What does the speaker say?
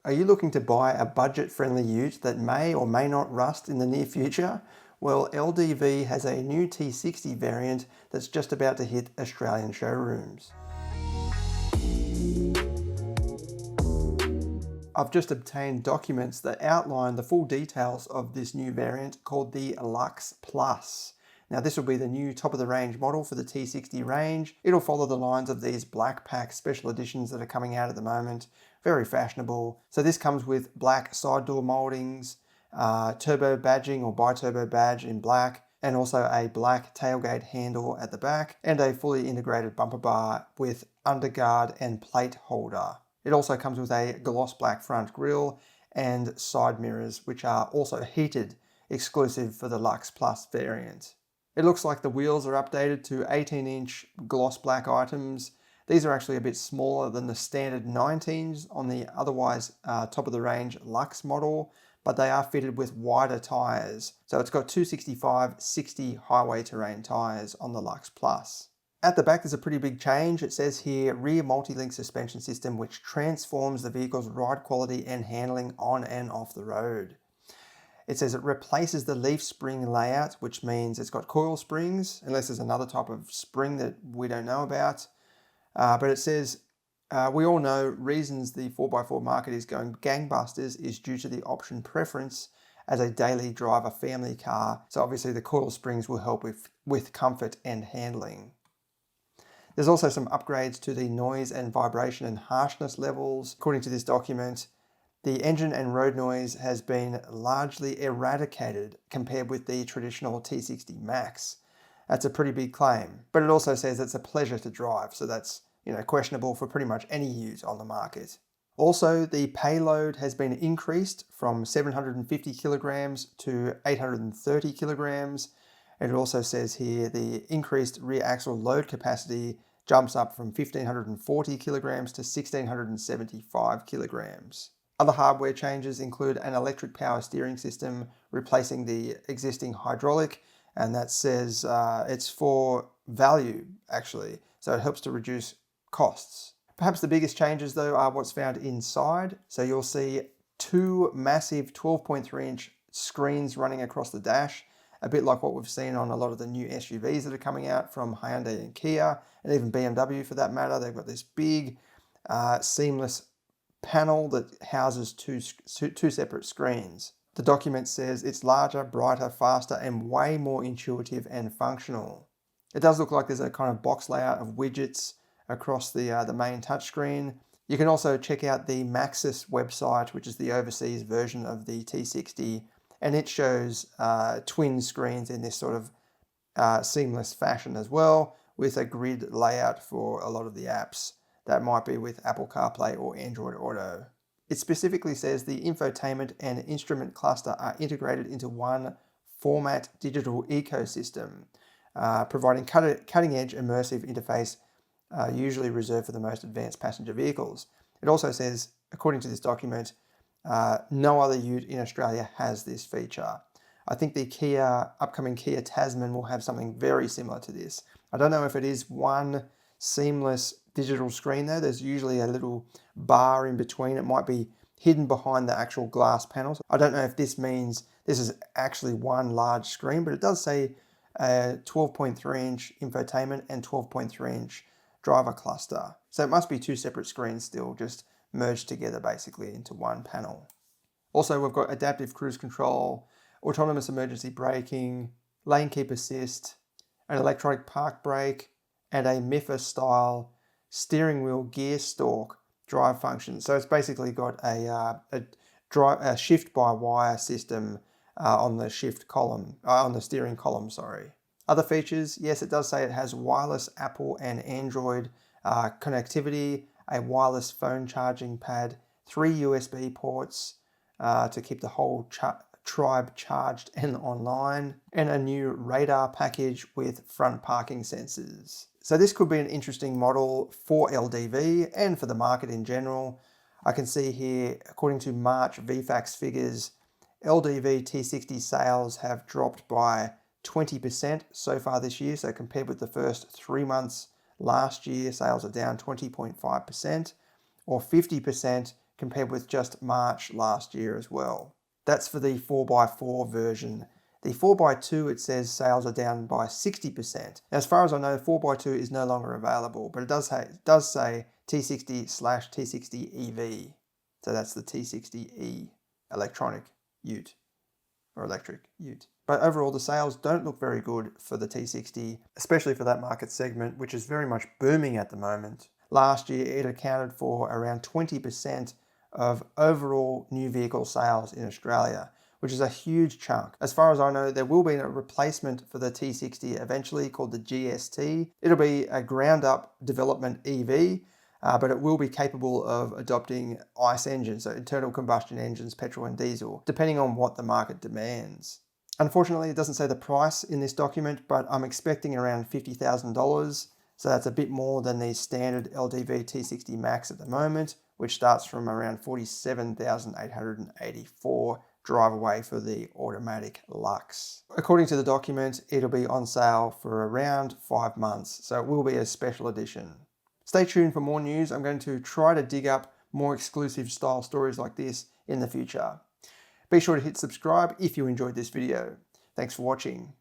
Are you looking to buy a budget-friendly ute that may or may not rust in the near future? Well, LDV has a new T60 variant that's just about to hit Australian showrooms. I've just obtained documents that outline the full details of this new variant called the Luxe Plus. Now this will be the new top-of-the-range model for the T60 range. It'll follow the lines of these black pack special editions that are coming out at the moment. Very fashionable. So this comes with black side door moldings, turbo badging or bi-turbo badge in black, and also a black tailgate handle at the back, and a fully integrated bumper bar with underguard and plate holder. It also comes with a gloss black front grille and side mirrors, which are also heated, exclusive for the Luxe Plus variant. It looks like the wheels are updated to 18-inch gloss black items. These are actually a bit smaller than the standard 19s on the otherwise top-of-the-range Luxe model, but they are fitted with wider tyres. So it's got 265/60 highway terrain tyres on the Luxe Plus. At the back there's a pretty big change. It says here rear multi-link suspension system, which transforms the vehicle's ride quality and handling on and off the road. It says it replaces the leaf spring layout, which means it's got coil springs, unless there's another type of spring that we don't know about. But it says, we all know reasons the 4x4 market is going gangbusters is due to the option preference as a daily driver family car. So obviously the coil springs will help with comfort and handling. There's also some upgrades to the noise and vibration and harshness levels. According to this document, the engine and road noise has been largely eradicated compared with the traditional T60 Max. That's a pretty big claim, but it also says it's a pleasure to drive, so that's questionable for pretty much any ute on the market. Also, the payload has been increased from 750 kilograms to 830 kilograms. And it also says here the increased rear axle load capacity jumps up from 1,540 kilograms to 1,675 kilograms. Other hardware changes include an electric power steering system replacing the existing hydraulic, and that says it's for value actually, so it helps to reduce costs. Perhaps the biggest changes though are what's found inside. So you'll see two massive 12.3-inch screens running across the dash, a bit like what we've seen on a lot of the new SUVs that are coming out from Hyundai and Kia, and even BMW for that matter. They've got this big seamless panel that houses two separate screens. The document says it's larger, brighter, faster, and way more intuitive and functional. It does look like there's a kind of box layout of widgets across the main touchscreen. You can also check out the Maxus website, which is the overseas version of the T60, and it shows twin screens in this sort of seamless fashion as well, with a grid layout for a lot of the apps. That might be with Apple CarPlay or Android Auto. It specifically says the infotainment and instrument cluster are integrated into one format digital ecosystem, providing cutting-edge immersive interface usually reserved for the most advanced passenger vehicles. It also says, according to this document, no other ute in Australia has this feature. I think the upcoming Kia Tasman will have something very similar to this. I don't know if it is one seamless digital screen though. There's usually a little bar in between. It might be hidden behind the actual glass panels. I don't know if this means this is actually one large screen, but it does say 12.3-inch infotainment and 12.3-inch driver cluster. So it must be two separate screens still, just merged together basically into one panel. Also, we've got adaptive cruise control, autonomous emergency braking, lane keep assist, an electronic park brake, and a MIFA style steering wheel gear stalk drive function. So it's basically got a shift by wire system on the steering column, sorry. Other features, yes, it does say it has wireless Apple and Android connectivity, a wireless phone charging pad, 3 USB ports to keep the whole tribe charged and online, and a new radar package with front parking sensors. So this could be an interesting model for LDV and for the market in general. I can see here, according to March VFAX figures, LDV T60 sales have dropped by 20% so far this year. So compared with the first 3 months last year, sales are down 20.5%, or 50% compared with just March last year as well. That's for the 4x4 version. The 4x2, it says sales are down by 60%. As far as I know, 4x2 is no longer available, but it does say T60/T60 EV. So that's the T60E electronic ute or electric ute. But overall, the sales don't look very good for the T60, especially for that market segment, which is very much booming at the moment. Last year, it accounted for around 20% of overall new vehicle sales in Australia, which is a huge chunk. As far as I know, there will be a replacement for the T60 eventually called the GST. It'll be a ground-up development EV, but it will be capable of adopting ICE engines, so internal combustion engines, petrol and diesel, depending on what the market demands. Unfortunately, it doesn't say the price in this document, but I'm expecting around $50,000, so that's a bit more than the standard LDV T60 Max at the moment, which starts from around $47,884 drive away for the automatic Luxe. According to the document, it'll be on sale for around 5 months, so it will be a special edition. Stay tuned for more news. I'm going to try to dig up more exclusive style stories like this in the future. Be sure to hit subscribe if you enjoyed this video. Thanks for watching.